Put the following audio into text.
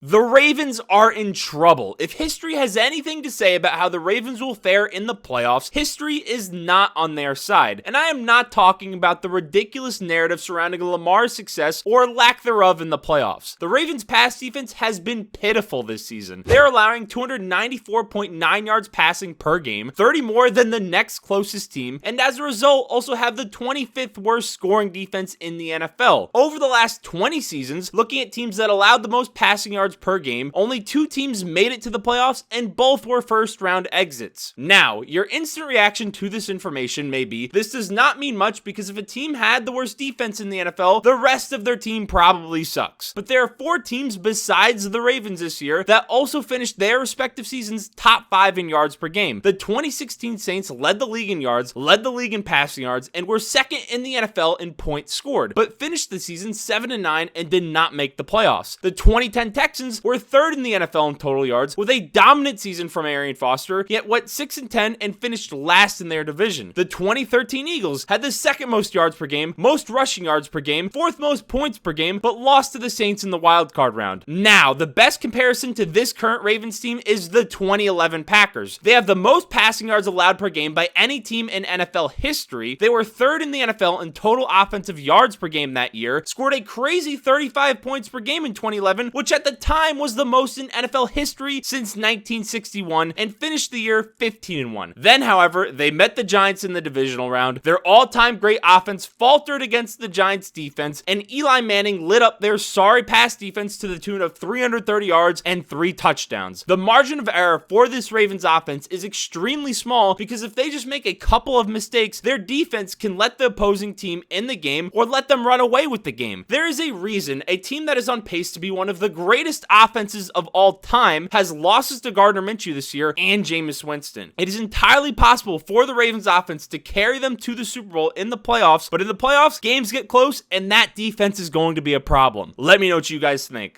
The Ravens are in trouble. If history has anything to say about how the Ravens will fare in the playoffs, history is not on their side. And I am not talking about the ridiculous narrative surrounding Lamar's success or lack thereof in the playoffs. The Ravens' pass defense has been pitiful this season. They're allowing 294.9 yards passing per game, 30 more than the next closest team, and as a result also have the 25th worst scoring defense in the NFL. Over the last 20 seasons, looking at teams that allowed the most passing yards per game, only 2 teams made it to the playoffs and both were first round exits. Now, your instant reaction to this information may be, this does not mean much because if a team had the worst defense in the NFL, the rest of their team probably sucks. But there are 4 teams besides the Ravens this year that also finished their respective seasons top 5 in yards per game. The 2016 Saints led the league in yards, led the league in passing yards, and were second in the NFL in points scored, but finished the season 7-9 and did not make the playoffs. The 2010 Texans were third in the NFL in total yards with a dominant season from Arian Foster, yet went 6-10 and finished last in their division. The 2013 Eagles had the second most yards per game, most rushing yards per game, 4th most points per game, but lost to the Saints in the wildcard round. Now, the best comparison to this current Ravens team is the 2011 Packers. They have the most passing yards allowed per game by any team in NFL history. They were third in the NFL in total offensive yards per game that year, scored a crazy 35 points per game in 2011, which at the time was the most in NFL history since 1961, and finished the year 15-1. Then, however, they met the Giants in the divisional round. Their all-time great offense faltered against the Giants defense, and Eli Manning lit up their sorry pass defense to the tune of 330 yards and 3 touchdowns. The margin of error for this Ravens offense is extremely small because if they just make a couple of mistakes, their defense can let the opposing team in the game or let them run away with the game. There is a reason a team that is on pace to be one of the greatest offenses of all time has losses to Gardner Minshew this year and Jameis Winston. It is entirely possible for the Ravens offense to carry them to the Super Bowl in the playoffs, but in the playoffs, games get close and that defense is going to be a problem. Let me know what you guys think.